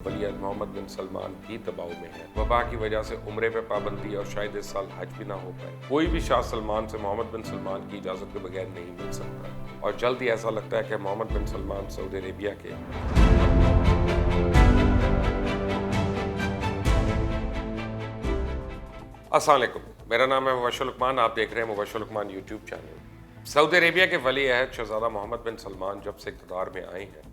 वली अहद मोहम्मद बिन सलमान भी दबाव में है। वबा की वजह से उम्रे पे पाबंदी और शायद इस साल हज भी ना हो पाए। कोई भी शाह सलमान से मोहम्मद बिन सलमान की इजाज़त के बगैर नहीं मिल सकता और जल्द ही ऐसा लगता है कि मोहम्मद बिन सलमान सऊदी अरेबिया के अस्सलाम वालेकुम, मेरा नाम है मुबशर लुकमान। आप देख रहे हैं Mubashir Luqman YouTube channel. Saudi Arabia के वली अहद शहजादा मोहम्मद बिन सलमान जब से इक़्तिदार में आए हैं,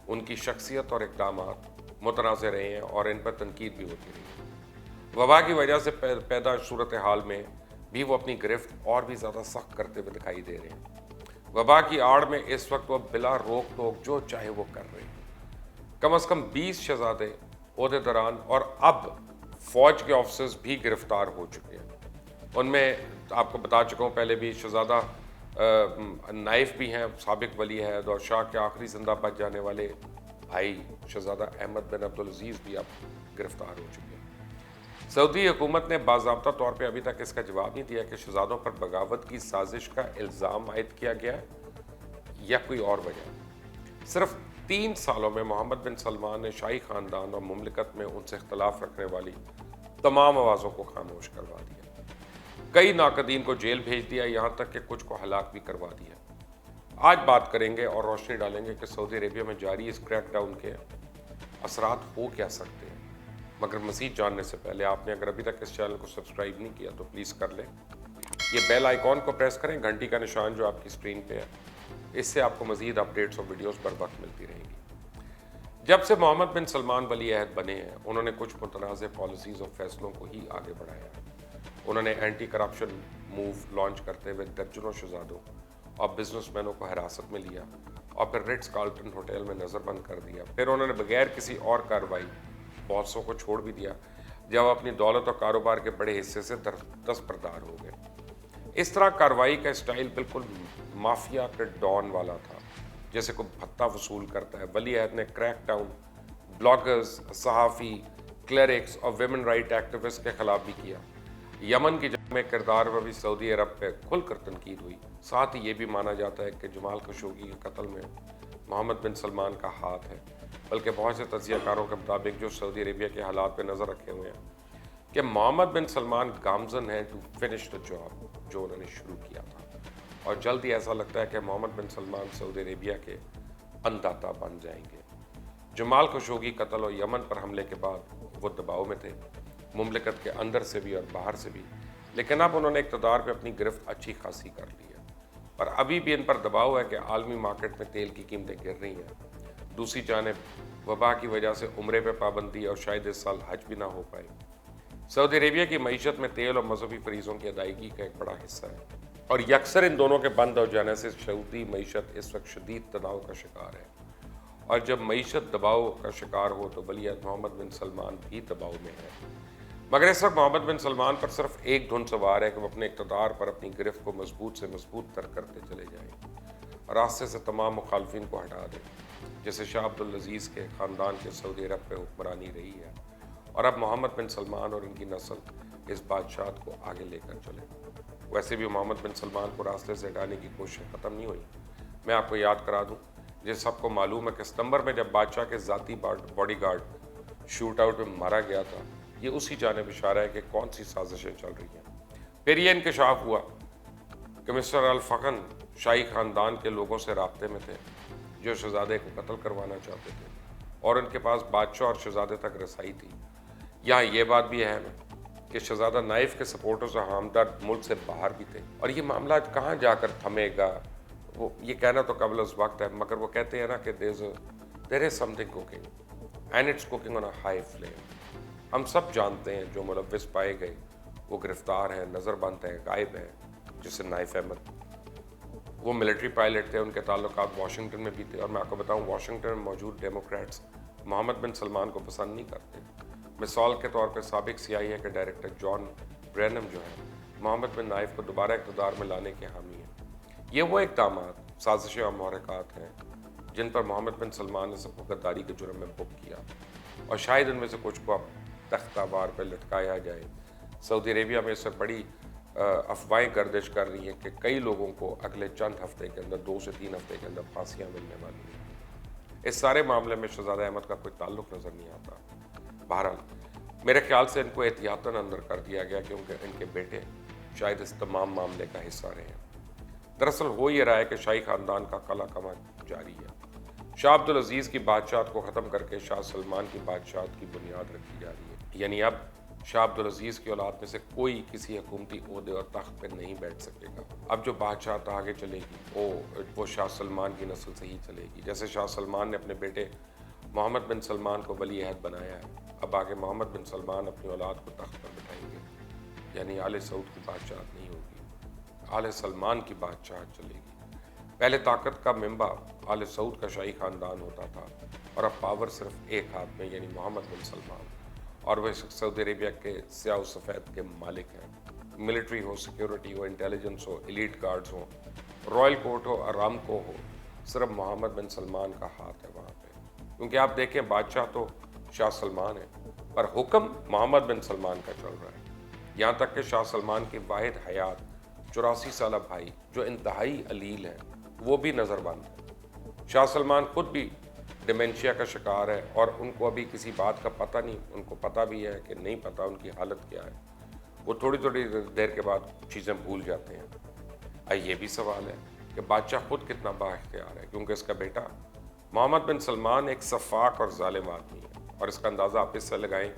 उनकी शख्सियत और इक़दामात मुतनाज़ रहे हैं और इन पर तनकीद भी होती रही है। वबा की वजह से पैदा सूरत हाल में भी वो अपनी गिरफ्त और भी ज़्यादा सख्त करते हुए दिखाई दे रहे हैं। वबा की आड़ में इस वक्त वो बिला रोक टोक जो चाहे वो कर रहे हैं। कम अज़ कम 20 शहजादे ओहदेदारान और अब फ़ौज के ऑफिसर्स भी गिरफ्तार हो चुके हैं। उनमें आपको बता चुका हूँ पहले भी, शहजादा नाइफ भी हैं, साबिक वली अहद और शाह के आखिरी जिंदा बच जाने वाले भाई शहजादा अहमद बिन अब्दुल अजीज़ भी अब गिरफ्तार हो चुके हैं। सऊदी हुकूमत ने बाज़ाब्ता तौर पर अभी तक इसका जवाब नहीं दिया कि शहजादों पर बगावत की साजिश का इल्ज़ाम आयद किया गया है या कोई और वजह। सिर्फ 3 सालों में मोहम्मद बिन सलमान ने शाही ख़ानदान और मुमलिकत में उनसे इख्तलाफ रखने वाली तमाम आवाज़ों को खामोश करवा दिया। कई नाकदीन को जेल भेज दिया, यहाँ तक कि कुछ को हलाक भी करवा दिया। आज बात करेंगे और रोशनी डालेंगे कि सऊदी अरेबिया में जारी इस क्रैकडाउन के असरात हो क्या सकते हैं। मगर मज़ीद जानने से पहले आपने अगर अभी तक इस चैनल को सब्सक्राइब नहीं किया तो प्लीज़ कर लें। ये बेल आइकॉन को प्रेस करें, घंटी का निशान जो आपकी स्क्रीन पे है, इससे आपको मज़ीद अपडेट्स और वीडियोस बर वक्त मिलती रहेंगी। जब से मोहम्मद बिन सलमान वली अहद बने हैं, उन्होंने कुछ मुतनाज़ पॉलिसीज़ और फैसलों को ही आगे बढ़ाया। उन्होंने एंटी करप्शन मूव लॉन्च करते हुए दर्जनों शहजादों और बिजनेसमैनों को हिरासत में लिया और फिर रिट्स कार्ल्टन होटल में नज़रबंद कर दिया। फिर उन्होंने बगैर किसी और कार्रवाई बॉसों को छोड़ भी दिया जब अपनी दौलत और कारोबार के बड़े हिस्से से दस्तबरदार हो गए। इस तरह कार्रवाई का स्टाइल बिल्कुल माफिया के डॉन वाला था, जैसे कोई भत्ता वसूल करता है। वली अहद ने क्रैक डाउन ब्लॉगर्स, सहाफ़ी, क्लरिक्स और विमेन राइट एक्टिविस्ट के खिलाफ भी किया। यमन की जंग में किरदार पर भी सऊदी अरब पे खुलकर तनकीद हुई। साथ ही ये भी माना जाता है कि जमाल खशोगी के कत्ल में मोहम्मद बिन सलमान का हाथ है, बल्कि बहुत से तज्ज़ियाकारों के मुताबिक जो सऊदी अरेबिया के हालात पे नज़र रखे हुए हैं कि मोहम्मद बिन सलमान गामजन है टू फिनिश द जॉब जो उन्होंने शुरू किया था और जल्द ही ऐसा लगता है कि मोहम्मद बिन सलमान सऊदी अरेबिया के अन्नदाता बन जाएंगे। जमाल खशोगी कत्ल और यमन पर हमले के बाद वो दबाव में थे, मुमलिकत के अंदर से भी और बाहर से भी, लेकिन अब उन्होंने इक़्तिदार पे अपनी गिरफ्त अच्छी खासी कर ली है। पर अभी भी इन पर दबाव है कि आलमी मार्केट में तेल की कीमतें गिर रही हैं। दूसरी जानिब वबा की वजह से उम्रे पे पाबंदी और शायद इस साल हज भी ना हो पाए। सऊदी अरेबिया की मईशत में तेल और मजहबी फरीज़ों की अदायगी का एक बड़ा हिस्सा है और यकसर इन दोनों के बंद हो जाने से सऊदी मईशत इस वक्त शदीद तनाव का शिकार है। और जब मईशत दबाव का शिकार हो तो वली अहद मोहम्मद बिन सलमान भी दबाव में है। मगर इस वक्त मोहम्मद बिन सलमान पर सिर्फ एक धुन सवार है कि वो अपने इक़्तिदार पर अपनी गिरफ्त को मजबूत से मजबूत तर करते चले जाएं और रास्ते से तमाम मुखालफिन को हटा दें। जैसे शाह अब्दुल अजीज़ के ख़ानदान के सऊदी अरब पे हुक्मरानी रही है और अब मोहम्मद बिन सलमान और इनकी नस्ल इस बादशाहत को आगे लेकर चले। वैसे भी मोहम्मद बिन सलमान को रास्ते से हटाने की कोशिश ख़त्म नहीं हुई। मैं आपको याद करा दूँ, जिस सबको मालूम है कि सितंबर में जब बादशाह के ज़ाती बॉडी गार्ड शूट आउट में मारा गया था, ये उसी जानिब इशारा है कि कौन सी साजिशें चल रही हैं। फिर ये इंकशाफ हुआ कि मिस्टर अल फखन शाही ख़ानदान के लोगों से राब्ते में थे जो शहजादे को कत्ल करवाना चाहते थे और उनके पास बादशाह और शहजादे तक रसाई थी। यहाँ ये बात भी अहम है कि शहजादा नाइफ के सपोर्टर्स और हमदर्द मुल्क से बाहर भी थे और ये मामला कहाँ जाकर थमेगा वो ये कहना तो कबल उस वक्त है, मगर वो कहते हैं ना कि there is something cooking and it's cooking on a high flame. हम सब जानते हैं जो मुलव्विस पाए गए वो गिरफ्तार हैं, नज़रबंद हैं, गायब हैं। जैसे नाइफ अहमद, वो मिलिट्री पायलट थे, उनके ताल्लुकात वाशिंगटन में भी थे और मैं आपको बताऊं वाशिंगटन में मौजूद डेमोक्रेट्स मोहम्मद बिन सलमान को पसंद नहीं करते। मिसाल के तौर पर साबिक CIA के डायरेक्टर जॉन ब्रैनम जो है मोहम्मद बिन नाइफ को दोबारा इक़्तिदार में लाने के हामी हैं। ये वो इक़दामात, साजिशें और महरक़ात हैं जिन पर मोहम्मद बिन सलमान ने सबको गद्दारी के जुर्म में बुक किया और शायद उनमें से कुछ को अब तख्तावार पर लटकाया जाए। सऊदी अरेबिया में इससे बड़ी अफवाहें गर्दिश कर रही हैं कि कई लोगों को अगले चंद हफ्ते के अंदर 2 से 3 हफ्ते के अंदर फांसियां मिलने वाली हैं। इस सारे मामले में शहजादा अहमद का कोई ताल्लुक नज़र नहीं आता। बहरहाल मेरे ख्याल से इनको एहतियातन अंदर कर दिया गया क्योंकि इनके बेटे शायद इस तमाम मामले का हिस्सा रहे हैं। दरअसल हो ये रहा है कि शाही खानदान का कला कमा जारी है। शाह अब्दुल अजीज़ की बादशाहत को ख़त्म करके शाह सलमान की बादशाहत की बुनियाद रखी जा रही है। यानी अब शाह अब्दुल अजीज़ की औलाद में से कोई किसी हुकूमती ओहदे और तख्त पर नहीं बैठ सकेगा। अब जो बादशाहत आगे चलेगी वो शाह सलमान की नस्ल से ही चलेगी। जैसे शाह सलमान ने अपने बेटे मोहम्मद बिन सलमान को वली अहद बनाया है, अब आगे मोहम्मद बिन सलमान अपनी औलाद को तख्त पर बिठाएंगे। यानी आले सऊद की बादशाहत नहीं होगी, आले सलमान की बादशाहत चलेगी। पहले ताकत का मिंबा आले सऊद का शाही खानदान होता था और अब पावर सिर्फ एक हाथ में, यानी मोहम्मद बिन सलमान, और वह सऊदी अरेबिया के स्याह व सफ़ेद के मालिक हैं। मिलिट्री हो, सिक्योरिटी हो, इंटेलिजेंस हो, एलीट गार्ड्स हो, रॉयल कोर्ट हो, आरामको हो, सिर्फ मोहम्मद बिन सलमान का हाथ है वहाँ पे। क्योंकि आप देखें बादशाह तो शाह सलमान है पर हुक्म मोहम्मद बिन सलमान का चल रहा है। यहाँ तक कि शाह सलमान की वाहिद हयात 84 साल भाई जो इंतहाई अलील है वो भी नज़रबंद है। शाह सलमान खुद भी डिमेंशिया का शिकार है और उनको अभी किसी बात का पता नहीं, उनको पता भी है कि नहीं पता उनकी हालत क्या है। वो थोड़ी थोड़ी देर के बाद चीज़ें भूल जाते हैं। ये भी सवाल है कि बादशाह खुद कितना बाइख्तियार है, क्योंकि इसका बेटा मोहम्मद बिन सलमान एक सफाक और जालिम आदमी है। और इसका अंदाज़ा आप इससे लगाएं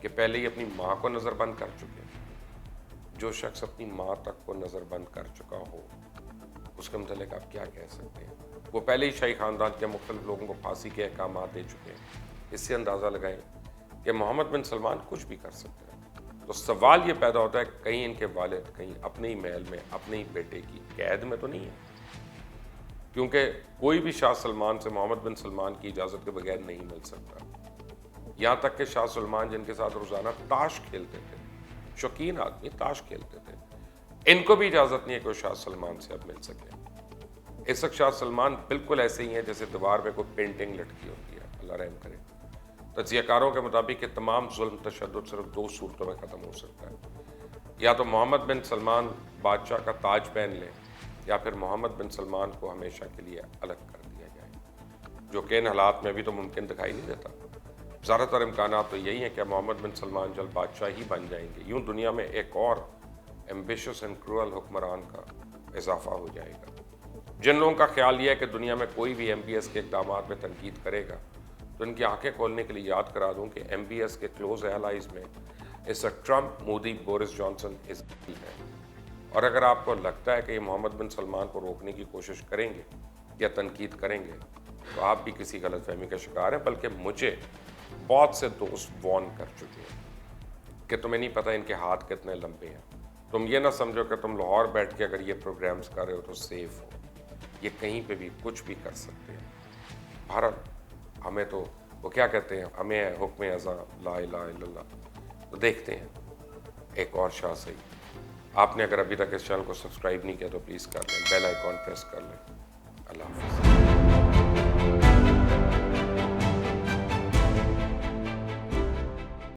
कि पहले ही अपनी माँ को नज़रबंद कर चुके हैं। जो शख्स अपनी माँ तक को नज़रबंद कर चुका हो उसके मतलब आप क्या कह सकते हैं। वो पहले ही शाही खानदान के मुख्तलिफ लोगों को फांसी के अहकाम दे चुके हैं। इससे अंदाज़ा लगाएं कि मोहम्मद बिन सलमान कुछ भी कर सकते हैं। तो सवाल ये पैदा होता है कहीं इनके वालिद कहीं अपने ही महल में अपने ही बेटे की कैद में तो नहीं है, क्योंकि कोई भी शाह सलमान से मोहम्मद बिन सलमान की इजाज़त के बगैर नहीं मिल सकता। यहाँ तक कि शाह सलमान जिनके साथ रोज़ाना ताश खेलते थे, शौकीन आदमी ताश खेलते थे, इनको भी इजाज़त नहीं है कि शाह सलमान से अब मिल सके। इस वक्त शाह सलमान बिल्कुल ऐसे ही हैं जैसे दीवार पे कोई पेंटिंग लटकी होती है। अल्लाह रहम करे। तज्ज़ियाकारों के मुताबिक ये तमाम जुल्म तशद्दुद सिर्फ दो सूरतों में ख़त्म हो सकता है। या तो मोहम्मद बिन सलमान बादशाह का ताज पहन लें या फिर मोहम्मद बिन सलमान को हमेशा के लिए अलग कर दिया जाए, जो कि इन हालात में भी तो मुमकिन दिखाई नहीं देता। ज़्यादातर इम्कानात तो यही है कि मोहम्मद बिन सलमान जल्द बादशाह ही बन जाएंगे। यूँ दुनिया में एक और एम्बिशियस एंड क्रूअल हुक्मरान का इजाफा हो जाएगा। जिन लोगों का ख्याल ये है कि दुनिया में कोई भी MBS के इक़दाम में तनकीद करेगा तो इनकी आंखें खोलने के लिए याद करा दूं कि MBS के क्लोज एलाइज में इस Trump, Modi, Boris Johnson Israel है। और अगर आपको लगता है कि ये मोहम्मद बिन सलमान को रोकने की कोशिश करेंगे या तनकीद करेंगे तो आप भी किसी गलतफहमी का शिकार हैं। बल्कि मुझे बहुत से दोस्त वॉर्न कर चुके हैं कि तुम्हें नहीं पता इनके हाथ कितने लंबे हैं। तुम ये ना समझो कि तुम लाहौर बैठ के अगर ये प्रोग्राम्स कर रहे हो तो सेफ हो। ये कहीं पे भी कुछ भी कर सकते हैं। भारत हमें तो वो क्या कहते हैं, हमें हुक्म अज़ा ला इलाहा इल्लल्लाह। तो देखते हैं एक और शाह सही। आपने अगर अभी तक इस चैनल को सब्सक्राइब नहीं किया तो प्लीज़ कर लें, बेल आइकॉन प्रेस कर लें। अल्लाह हाफ़िज़।